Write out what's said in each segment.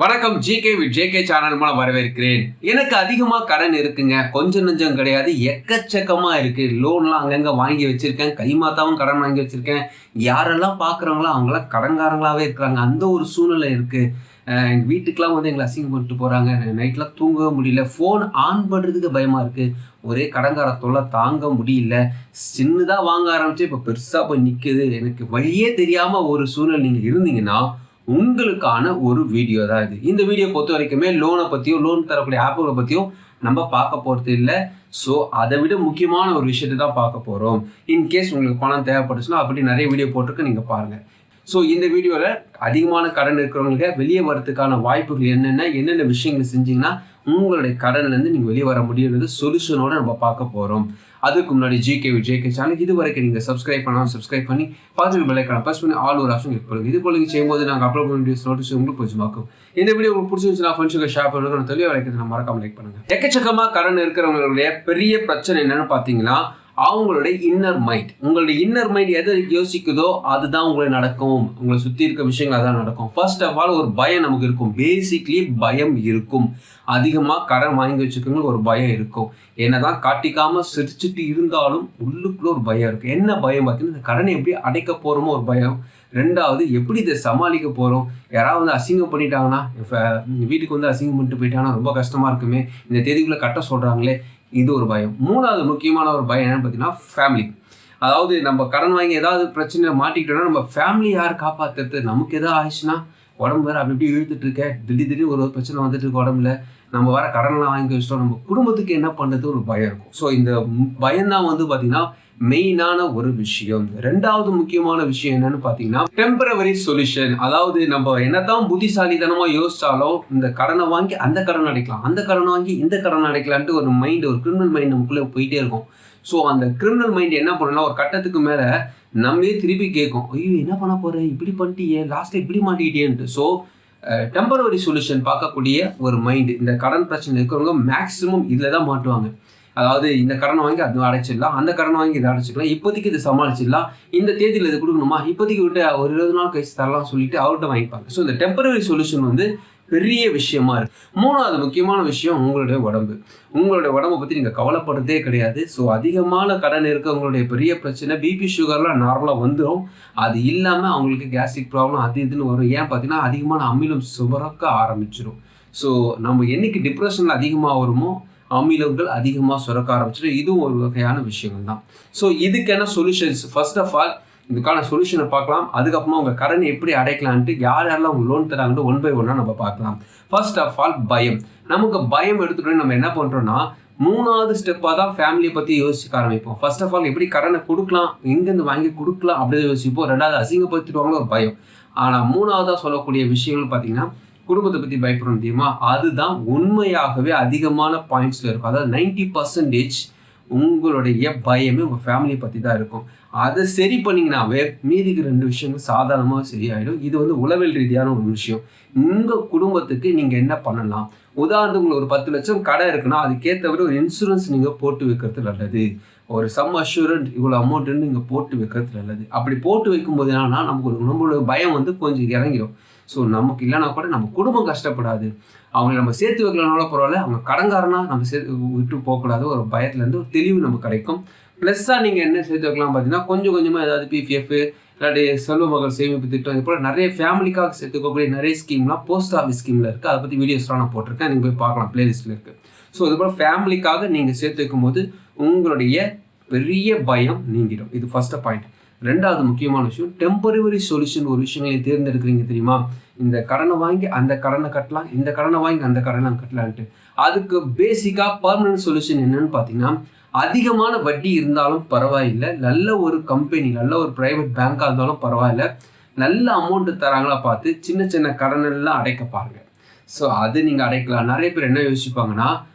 வணக்கம். GK with JK channel மூலம் வரவேற்கிறேன். எனக்கு அதிகமாக கடன் இருக்குங்க. கொஞ்சம் நெஞ்சம் கிடையாது, எக்கச்சக்கமாக இருக்குது. லோன்லாம் அங்கங்கே வாங்கி வச்சுருக்கேன். கைமாத்தாவும் கடன் வாங்கி வச்சுருக்கேன். யாரெல்லாம் பார்க்குறாங்களோ அவங்களாம் கடன்காரங்களாகவே இருக்கிறாங்க. அந்த ஒரு சூழ்நிலை இருக்குது. எங்கள் வீட்டுக்கெலாம் வந்து எங்களை அசிங்கம் பண்ணிட்டு போகிறாங்க. நைட்லாம் தூங்கவே முடியல. ஃபோன் ஆன் பண்ணுறதுக்கு பயமாக இருக்குது. ஒரே கடன்கார தொல்லை தாங்க முடியல. சின்னதாக வாங்க ஆரம்பித்து இப்போ பெருசாக போய் நிற்குது. எனக்கு வழியே தெரியாமல் ஒரு சூழ்நிலை நீங்கள் இருந்தீங்கன்னா உங்களுக்கான ஒரு வீடியோ தான் இது. இந்த வீடியோ பொறுத்த வரைக்குமே லோனை பற்றியும் லோன் தரக்கூடிய ஆப்புகளை பற்றியும் நம்ம பார்க்க போகிறது இல்லை. ஸோ அதை விட முக்கியமான ஒரு விஷயத்தை தான் பார்க்க போகிறோம். இன்கேஸ் உங்களுக்கு பணம் தேவைப்பட்டுச்சுன்னா அப்படி நிறைய வீடியோ போட்டிருக்கு, நீங்கள் பாருங்கள். ஸோ இந்த வீடியோவில் அதிகமான கடன் இருக்கிறவங்களுக்கு வெளியே வரதுக்கான வாய்ப்புகள் என்னென்ன விஷயங்கள் செஞ்சிங்கன்னா உங்களுடைய கடன்லேருந்து நீங்கள் வெளியே வர முடியுறது சொல்யூஷனோடு நம்ம பார்க்க போகிறோம். அதுக்கு முன்னாடி ஜிகே சேனல் இது வரைக்கும் நீங்கள் சப்ஸ்கிரைப் பண்ணாலும் சப்ஸ்கிரைப் பண்ணி பார்த்து பெல்லைக்கான ப்ரெஸ் பண்ணி ஆல் ஒரு ஆப்ஷன் கிளிக் பண்ணுங்கள். இது போல செய்யும்போது நாங்கள் அப்லோட் பண்ண வீடியோஸ் நோட்டிஸ் உங்களுக்கு பிடிச்சிருக்கும். இந்த வீடியோ உங்களுக்கு பிடிச்சிருந்துச்சுன்னா ஃப்ரெண்ட்ஸுக்கு ஷேர் பண்ணுங்க. தெளிவாக வரைக்கும் நான் மறக்காம லைக் பண்ணுங்கள். எக்கச்சக்கமாக கடன் இருக்கிறவங்களுடைய பெரிய பிரச்சனை என்னென்னு பார்த்தீங்கன்னா அவங்களுடைய இன்னர் மைண்ட். உங்களுடைய இன்னர் மைண்ட் எதை யோசிக்குதோ அதுதான் உங்களுக்கு நடக்கும். உங்களை சுற்றி இருக்க விஷயங்கள் அதான் நடக்கும். ஃபர்ஸ்ட் ஆஃப் ஆல் ஒரு பயம் நமக்கு இருக்கும். பேசிக்லி பயம் இருக்கும். அதிகமாக கடன் வாங்கி வச்சுக்கவங்களுக்கு ஒரு பயம் இருக்கும். என்னதான் காட்டிக்காமல் சிரிச்சுட்டு இருந்தாலும் உள்ளுக்குள்ள ஒரு பயம் இருக்கும். என்ன பயம் பார்த்தீங்கன்னா இந்த கடனை எப்படி அடைக்க போகிறோமோ ஒரு பயம். ரெண்டாவது எப்படி இதை சமாளிக்க போகிறோம். யாராவது வந்து அசிங்கம் பண்ணிட்டாங்கன்னா, வீட்டுக்கு வந்து அசிங்கம் பண்ணிட்டு போயிட்டாங்கன்னா ரொம்ப கஷ்டமாக இருக்குமே, இந்த தேதிக்குள்ளே கட்ட சொல்கிறாங்களே, இது ஒரு பயம். மூணாவது முக்கியமான ஒரு பயம் என்னன்னு பார்த்தீங்கன்னா ஃபேமிலி. அதாவது நம்ம கடன் வாங்கி ஏதாவது பிரச்சனையை மாட்டிக்கிட்டோம்னா நம்ம ஃபேமிலி யார் காப்பாற்றுறது? நமக்கு எதாவது ஆயிடுச்சுன்னா உடம்பு வேறு அப்படி இப்படி இழுத்துட்டு இருக்க, திடீர்னு ஒரு பிரச்சனை வந்துட்டு இருக்கு உடம்புல, நம்ம வர கடன்லாம் வாங்கி வச்சிட்டோம், நம்ம குடும்பத்துக்கு என்ன பண்ணுறது ஒரு பயம் இருக்கும். ஸோ இந்த பயம்தான் வந்து பார்த்தீங்கன்னா மெயினான ஒரு விஷயம். ரெண்டாவது முக்கியமான விஷயம் என்னன்னு பார்த்தீங்கன்னா டெம்பரவரி சொல்யூஷன். அதாவது நம்ம என்னதான் புத்திசாலித்தனமாக யோசிச்சாலும் இந்த கடனை வாங்கி அந்த கடன் அடைக்கலாம், அந்த கடனை வாங்கி இந்த கடன் அடைக்கலான்ட்டு ஒரு மைண்ட், ஒரு கிரிமினல் மைண்ட் நமக்குள்ளே போயிட்டே இருக்கும். ஸோ அந்த கிரிமினல் மைண்ட் என்ன பண்ணணும்னா ஒரு கட்டத்துக்கு மேலே நம்மளே திருப்பி கேட்கும், ஐயோ என்ன பண்ண போகிறேன், இப்படி பண்ணிட்டியே, லாஸ்ட்டில் இப்படி மாட்டிக்கிட்டேன்ட்டு. ஸோ டெம்பரவரி சொல்யூஷன் பார்க்கக்கூடிய ஒரு மைண்டு. இந்த கடன் பிரச்சனை இருக்கிறவங்க மேக்ஸிமம் இதில் தான் மாட்டுவாங்க. அதாவது இந்த கடனை வாங்கி அது அடைச்சிடலாம், அந்த கடனை வாங்கி இதை அடைச்சிக்கலாம், இப்போதைக்கு இதை சமாளிச்சிடலாம், இந்த தேதியில் இது கொடுக்கணுமா, இப்போதைக்கு விட்டு ஒரு 20 நாள் கழிச்சு தரலாம் சொல்லிட்டு அவர்கிட்ட வாங்கிப்பாங்க. ஸோ இந்த டெம்பரவரி சொல்யூஷன் வந்து பெரிய விஷயமா இருக்கு. மூணாவது முக்கியமான விஷயம் உங்களுடைய உடம்பு. உங்களுடைய உடம்பை பற்றி நீங்கள் கவலைப்படுறதே கிடையாது. ஸோ அதிகமான கடன் இருக்கவங்களுடைய பெரிய பிரச்சனை பிபி சுகர்லாம் நார்மலாக வந்துடும். அது இல்லாமல் அவங்களுக்கு கேஸ்ட்ரிக் ப்ராப்ளம் அது இதுன்னு வரும். ஏன் பார்த்தீங்கன்னா அதிகமான அமிலம் சுரக்க ஆரம்பிச்சிடும். ஸோ நம்ம என்னைக்கு டிப்ரெஷனில் அதிகமாக வருமோ அமிலங்கள் அதிகமாக சுரக்க ஆரம்பிச்சிடும். இதுவும் ஒரு வகையான விஷயங்கள் தான். ஸோ இதுக்கான சொல்யூஷன்ஸ் ஃபர்ஸ்ட் ஆஃப் ஆல் இதுக்கான சொல்யூஷனை பார்க்கலாம். அதுக்கப்புறமா உங்கள் கடனை எப்படி அடைக்கலான்ட்டு யாரெல்லாம் உங்கள் லோன் தராங்கன்னு ஒன் பை ஒன்னாக நம்ம பார்க்கலாம். ஃபர்ஸ்ட் ஆஃப் ஆல் பயம். நமக்கு பயம் எடுத்துக்கிட்டு நம்ம என்ன பண்ணுறோன்னா மூணாவது ஸ்டெப்பாக தான் ஃபேமிலியை பற்றி யோசிக்க ஆரம்பிப்போம். ஃபர்ஸ்ட் ஆஃப் ஆல் எப்படி கடனை கொடுக்கலாம், எங்கேருந்து வாங்கி கொடுக்கலாம் அப்படின்னு யோசிப்போம். ரெண்டாவது அசிங்கப்படுத்திடுவாங்களோ ஒரு பயம். ஆனால் மூணாவதாக சொல்லக்கூடிய விஷயங்கள் பார்த்தீங்கன்னா குடும்பத்தை பற்றி பயப்படணும் தெரியுமா, அதுதான் உண்மையாகவே அதிகமான பாயிண்ட்ஸில் இருக்கும். அதாவது 90% உங்களுடைய பயமே உங்கள் ஃபேமிலியை பற்றி தான் இருக்கும். அதை சரி பண்ணிங்கன்னாவே மீதிக்கு 2 விஷயங்கள் சாதாரணமாக சரியாயிடும். இது வந்து உளவியல் ரீதியான ஒரு விஷயம். உங்கள் குடும்பத்துக்கு நீங்கள் என்ன பண்ணலாம், உதாரணத்துக்கு உங்களுக்கு ஒரு 10 லட்சம் கடை இருக்குன்னா அதுக்கேற்றவரை ஒரு இன்சூரன்ஸ் நீங்கள் போட்டு வைக்கிறது நல்லது. ஒரு சம் அஷூரன்ட் இவ்வளோ அமௌண்ட்டுன்னு நீங்கள் போட்டு வைக்கிறது நல்லது. அப்படி போட்டு வைக்கும்போது என்னன்னா நம்மளோட பயம் வந்து கொஞ்சம் இறங்கிடும். ஸோ நமக்கு இல்லைனா கூட நம்ம குடும்பம் கஷ்டப்படாது. அவங்களை நம்ம சேர்த்து வைக்கலனால பரவாயில்ல, அவங்க கடன்காரனா நம்ம விட்டு போகக்கூடாது. ஒரு பயத்துலேருந்து ஒரு தெளிவு நமக்கு கிடைக்கும். ப்ளஸ்ஸாக நீங்கள் என்ன சேர்த்து வைக்கலாம் பார்த்தீங்கன்னா கொஞ்சம் கொஞ்சமாக ஏதாவது பிபிஎஃப் இல்லாட்டி செல்வ மகள் சேமிப்பு திட்டம் இது போல் நிறைய ஃபேமிலிக்காக சேர்த்துக்கக்கூடிய நிறைய ஸ்கீம்லாம் போஸ்ட் ஆஃபீஸ் ஸ்கீமில் இருக்குது. அதை பற்றி வீடியோஸ்லாம் நான் போட்டிருக்கேன், நீங்கள் போய் பார்க்கலாம், பிளேலிஸ்ட்டில் இருக்குது. ஸோ இது போல் ஃபேமிலிக்காக நீங்கள் சேர்த்து வைக்கும்போது உங்களுடைய பெரிய பயம் நீங்கிடும். இது ஃபர்ஸ்ட் பாயிண்ட். ரெண்டாவது முக்கியமான விஷயம் டெம்பரவரி சொல்யூஷன். ஒரு விஷயங்களை தேர்ந்தெடுக்கிறீங்க தெரியுமா, இந்த கடனை வாங்கி அந்த கடனை கட்டலாம், இந்த கடனை வாங்கி அந்த கடனை கட்டலான்ட்டு. அதுக்கு பேசிக்காக பர்மனன்ட் சொல்யூஷன் என்னன்னு பார்த்தீங்கன்னா அதிகமான வட்டி இருந்தாலும் பரவாயில்லை, நல்ல ஒரு கம்பெனி, நல்ல ஒரு ப்ரைவேட் பேங்காக இருந்தாலும் பரவாயில்ல, நல்ல அமௌண்ட்டு தராங்களா பார்த்து சின்ன சின்ன கடனெல்லாம் அடைக்க பாருங்கள். ஸோ அது நீங்கள் அடைக்கலாம். நிறைய பேர் என்ன யோசிப்பாங்கன்னா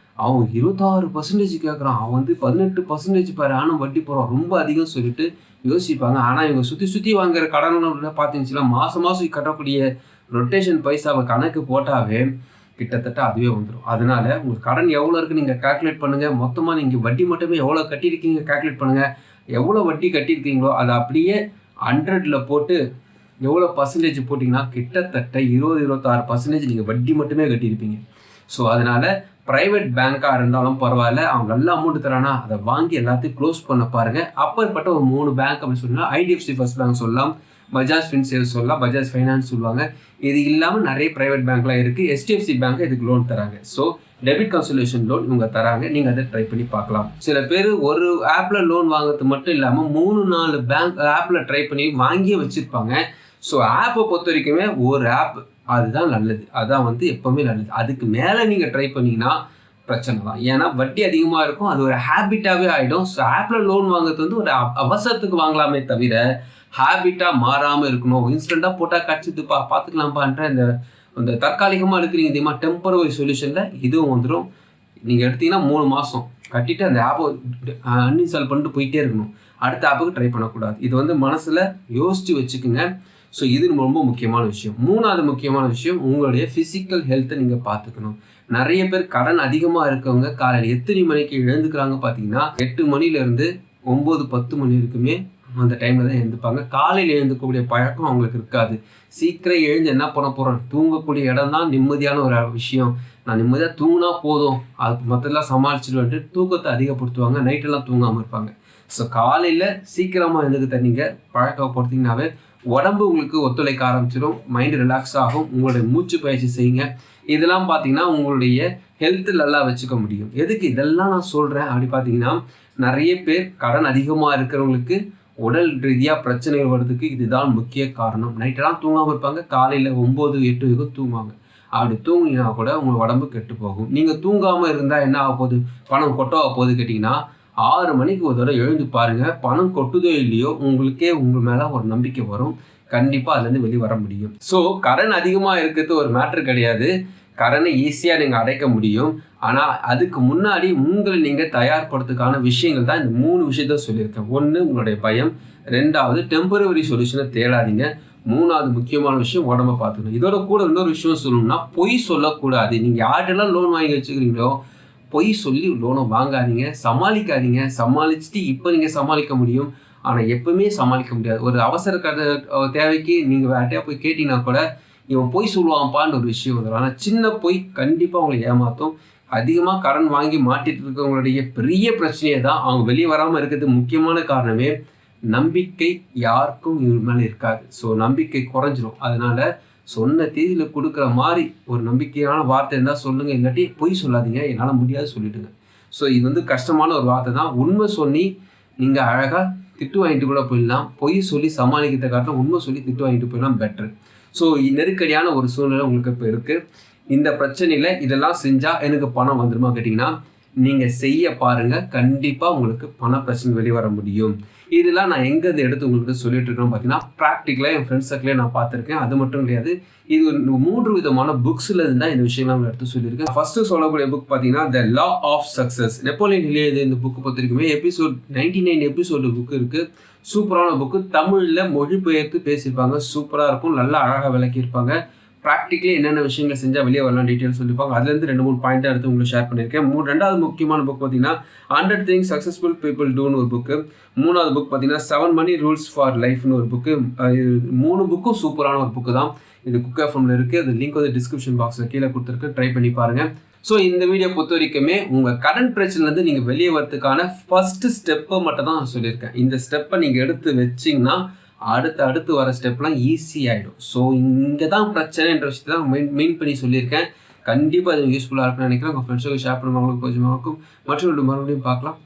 அவன் 26% கேட்குறான், அவன் வந்து 18% பாரு ஆனால் வட்டி போகிறான், ரொம்ப அதிகம் சொல்லிட்டு யோசிப்பாங்க. ஆனால் இவங்க சுற்றி வாங்குற கடனை பார்த்தீங்கன்னா மாதம் கட்டக்கூடிய ரொட்டேஷன் பைசாவை கணக்கு போட்டாவே கிட்டத்தட்ட அதுவே வந்துடும். அதனால உங்களுக்கு கடன் எவ்வளோ இருக்குது நீங்கள் கால்குலேட் பண்ணுங்கள். மொத்தமாக நீங்கள் வட்டி மட்டுமே எவ்வளோ கட்டியிருக்கீங்க கால்குலேட் பண்ணுங்கள். எவ்வளோ வட்டி கட்டியிருக்கீங்களோ அதை அப்படியே 100ல் போட்டு எவ்வளோ பர்சன்டேஜ் போட்டிங்கன்னா கிட்டத்தட்ட 20-26% நீங்கள் வட்டி மட்டுமே கட்டியிருப்பீங்க. ஸோ அதனால் ப்ரைவேட் பேங்காக இருந்தாலும் பரவாயில்ல, அவங்க நல்ல அமௌண்ட் தரானா அதை வாங்கி எல்லாத்தையும் க்ளோஸ் பண்ண பாருங்கள். அப்பற்பட்ட ஒரு 3 பேங்க் அப்படின்னு சொன்னால் ஐடிஎஃப்சி ஃபர்ஸ்ட் பேங்க் சொல்லலாம், பஜாஜ் ஃபின்சேவ் சொல்லலாம், பஜாஜ் ஃபைனான்ஸ் சொல்லுவாங்க. இது இல்லாமல் நிறைய ப்ரைவேட் பேங்க்லாம் இருக்குது. HDFC பேங்க் இதுக்கு லோன் தராங்க. ஸோ டெபிட் கன்சல்டேஷன் லோன் இவங்க தராங்க. நீங்கள் அதை ட்ரை பண்ணி பார்க்கலாம். சில பேர் ஒரு ஆப்பில் லோன் வாங்குறது மட்டும் இல்லாமல் 3-4 பேங்க் ஆப்பில் ட்ரை பண்ணி வாங்கியே வச்சுருப்பாங்க. ஸோ ஆப்பை பொறுத்த வரைக்குமே ஒரு ஆப் அதுதான் நல்லது, அதான் வந்து எப்போவுமே நல்லது. அதுக்கு மேலே நீங்கள் ட்ரை பண்ணிங்கன்னா பிரச்சனை தான். ஏன்னா வட்டி அதிகமாக இருக்கும், அது ஒரு ஹேபிட்டாகவே ஆகிடும். ஸோ ஆப்பில் லோன் வாங்குறது வந்து ஒரு அவசரத்துக்கு வாங்கலாமே தவிர ஹேபிட்டாக மாறாமல் இருக்கணும். இன்ஸ்டண்ட்டாக போட்டால் கடிச்சிட்டுப்பா பார்த்துக்கலாம்ப்பான்ற இந்த தற்காலிகமாக எடுக்கிறீங்க தெரியுமா, டெம்பரவரி சொல்யூஷனில் இதுவும் வந்துடும். நீங்கள் எடுத்தீங்கன்னா 3 மாதம் கட்டிட்டு அந்த ஆப்பை அன்இன்ஸ்டால் பண்ணிட்டு போயிட்டே இருக்கணும். அடுத்த ஆப்புக்கு ட்ரை பண்ணக்கூடாது. இது வந்து மனசில் யோசித்து வச்சுக்கோங்க. ஸோ இது ரொம்ப முக்கியமான விஷயம். 3வது முக்கியமான விஷயம், உங்களுடைய ஃபிசிக்கல் ஹெல்த்தை நீங்கள் பார்த்துக்கணும். நிறைய பேர் கடன் அதிகமாக இருக்கவங்க காலையில் எத்தனை மணிக்கு எழுந்துக்கிறாங்க பார்த்தீங்கன்னா 8 மணிலேருந்து 9-10 மணி இருக்குமே அந்த டைமில் தான் எழுந்துப்பாங்க. காலையில் எழுந்துக்கக்கூடிய பழக்கம் அவங்களுக்கு இருக்காது. சீக்கிரம் எழுந்து என்ன பண்ண போகிறோம், தூங்கக்கூடிய இடம் தான் நிம்மதியான ஒரு விஷயம். நான் நிம்மதியாக தூங்கினா போதும், அது மற்றெல்லாம் சமாளிச்சுட்டு தூக்கத்தை அதிகப்படுத்துவாங்க, நைட்டெல்லாம் தூங்காமல் இருப்பாங்க. ஸோ காலையில் சீக்கிரமாக எழுந்துக்க நீங்கள் பழக்கப்படுத்திங்கனாவே உடம்பு உங்களுக்கு ஒத்துழைக்க ஆரம்பிச்சிடும், மைண்டு ரிலாக்ஸ் ஆகும். உங்களுடைய மூச்சு பயிற்சி செய்யுங்க. இதெல்லாம் பார்த்தீங்கன்னா உங்களுடைய ஹெல்த்து நல்லா வச்சுக்க முடியும். எதுக்கு இதெல்லாம் நான் சொல்கிறேன் அப்படி பார்த்தீங்கன்னா, நிறைய பேர் கடன் அதிகமாக இருக்கிறவங்களுக்கு உடல் ரீதியாக பிரச்சனைகள் வர்றதுக்கு இதுதான் முக்கிய காரணம். நைட்டெல்லாம் தூங்காமல் இருப்பாங்க, காலையில் 9-8 வரைக்கும் தூங்குவாங்க. அப்படி தூங்கினா கூட உங்கள் உடம்பு கெட்டு போகும். நீங்கள் தூங்காமல் இருந்தால் என்ன ஆக போகுது, பணம் கொட்டோக போகுது கேட்டிங்கன்னா 6 மணிக்கு ஒரு தடவை எழுந்து பாருங்கள். பணம் கொட்டுதோ இல்லையோ உங்களுக்கே உங்கள் மேலே ஒரு நம்பிக்கை வரும். கண்டிப்பாக அதுலேருந்து வெளியே வர முடியும். ஸோ கடன் அதிகமாக இருக்கிறது ஒரு மேட்ரு கிடையாது. கடனை ஈஸியாக நீங்கள் அடைக்க முடியும். ஆனால் அதுக்கு முன்னாடி உங்களை நீங்கள் தயார்படுத்துக்கான விஷயங்கள் தான் இந்த 3 விஷயத்த சொல்லியிருக்கேன். 1 உங்களுடைய பயம், 2வது டெம்பரவரி சொல்யூஷனை தேடாதீங்க, 3வது முக்கியமான விஷயம் உடம்பை பார்த்துக்கணும். இதோட கூட இன்னொரு விஷயம் சொல்லணும்னா, பொய் சொல்லக்கூடாது. நீங்கள் யார்கிட்டலாம் லோன் வாங்கி வச்சுக்கிறீங்களோ பொய் சொல்லி லோனை வாங்காதீங்க, சமாளிக்காதீங்க. சமாளிச்சுட்டு இப்போ நீங்கள் சமாளிக்க முடியும், ஆனால் எப்பவுமே சமாளிக்க முடியாது. ஒரு அவசர தேவைக்கு நீங்கள் வேட்டையாக போய் கேட்டிங்கன்னா கூட இவன் பொய் சொல்லுவான்ப்பான்னு ஒரு விஷயம் வந்துடும். ஆனால் சின்ன பொய் கண்டிப்பாக உங்களை ஏமாற்றும். அதிகமாக கடன் வாங்கி மாட்டிட்டு இருக்கவங்களுடைய பெரிய பிரச்சனையை தான் அவங்க வெளியே வராமல் இருக்கிறது முக்கியமான காரணமே நம்பிக்கை யாருக்கும் இவங்க மேலே இருக்காது. ஸோ நம்பிக்கை குறைஞ்சிரும். அதனால் சொன்ன தேதியில் கொடுக்குற மாதிரி ஒரு நம்பிக்கையான வார்த்தை இருந்தால் சொல்லுங்கள், இல்லாட்டி பொய் சொல்லாதீங்க, என்னால் முடியாது சொல்லிவிடுங்க. ஸோ இது வந்து கஷ்டமான ஒரு வார்த்தை தான். உண்மை சொல்லி நீங்கள் அழகாக திட்டு வாங்கிட்டு கூட போயிடலாம். பொய் சொல்லி சமாளிக்கிறத காட்டிலும் உண்மை சொல்லி திட்டு வாங்கிட்டு போயிடலாம் பெட்ரு. ஸோ நெருக்கடியான ஒரு சூழ்நிலை உங்களுக்கு இப்போ இருக்குது. இந்த பிரச்சனையில் இதெல்லாம் செஞ்சால் எனக்கு பணம் வந்துடுமா கேட்டிங்கன்னா, நீங்கள் செய்ய பாருங்கள், கண்டிப்பாக உங்களுக்கு பண பிரச்சனை வெளியே வர முடியும். இதெல்லாம் நான் எங்கேருந்து எடுத்து உங்களுக்கு சொல்லிட்டு இருக்கேன்னு பார்த்தீங்கன்னா, ப்ராக்டிக்கலாக என் ஃப்ரெண்ட்ஸ் சர்க்கிளே நான் பார்த்துருக்கேன். அது மட்டும் கிடையாது, இது 3 விதமான புக்ஸில் இருந்து தான் இந்த விஷயம்லாம் எடுத்து சொல்லியிருக்கேன். ஃபர்ஸ்ட்டு சொல்லக்கூடிய புக் பார்த்தீங்கன்னா the law of success, Napoleon Hill எழுதிய இந்த புக்கு பொறுத்த வரைக்குமே எபிசோட் 99 எபிசோடு புக்கு இருக்குது. சூப்பரான புக்கு, தமிழில் மொழிபெயர்த்து பேசியிருப்பாங்க. சூப்பராக இருக்கும், நல்லா அழகாக விளக்கியிருப்பாங்க. ப்ராக்டிக்கலி என்னென்ன விஷயங்களை செஞ்சால் வெளியே வரலாம் டீட்டெயில்ஸ் சொல்லியிருப்பாங்க. அதுலேருந்து 2-3 பாயிண்ட்டாக எடுத்து உங்களுக்கு ஷேர் பண்ணியிருக்கேன். 2வது முக்கியமான புக் பார்த்தீங்கன்னா 100 Things Successful People Doன்னு ஒரு புக்கு. 3வது புக் பார்த்தீங்கன்னா 7 Money Rules for Lifeன்னு ஒரு புக்கு. 3 புக்கும் சூப்பரான ஒரு புக்கு தான். இது குக் எஃப்எம்ல இருக்குது. அது லிங்க் வந்து டிஸ்கிரிப்ஷன் பாக்ஸில் கீழே கொடுத்துருக்கு, ட்ரை பண்ணி பாருங்கள். ஸோ இந்த வீடியோ பொறுத்த வரைக்குமே உங்கள் கடன் பிரச்சனைலேருந்து நீங்கள் வெளியே வரதுக்கான ஃபஸ்ட்டு ஸ்டெப்பை மட்டும் தான் நான் சொல்லியிருக்கேன். இந்த ஸ்டெப்பை நீங்கள் எடுத்து வச்சிங்கன்னா அடுத்து வர ஸ்டெப்லாம் ஈஸி ஆகிடும். ஸோ இங்கே தான் பிரச்சனைன்ற விஷயத்தை தான் மெயின் பண்ணி சொல்லியிருக்கேன். கண்டிப்பாக அது யூஸ்ஃபுல்லாக இருக்குன்னு நினைக்கிறேன். உங்கள் ஃப்ரெண்ட்ஸுக்கு ஷேர் பண்ணுவாங்களுக்கு கொஞ்சமாக இருக்கும். மற்றொரு மறுபடியும் பார்க்கலாம்.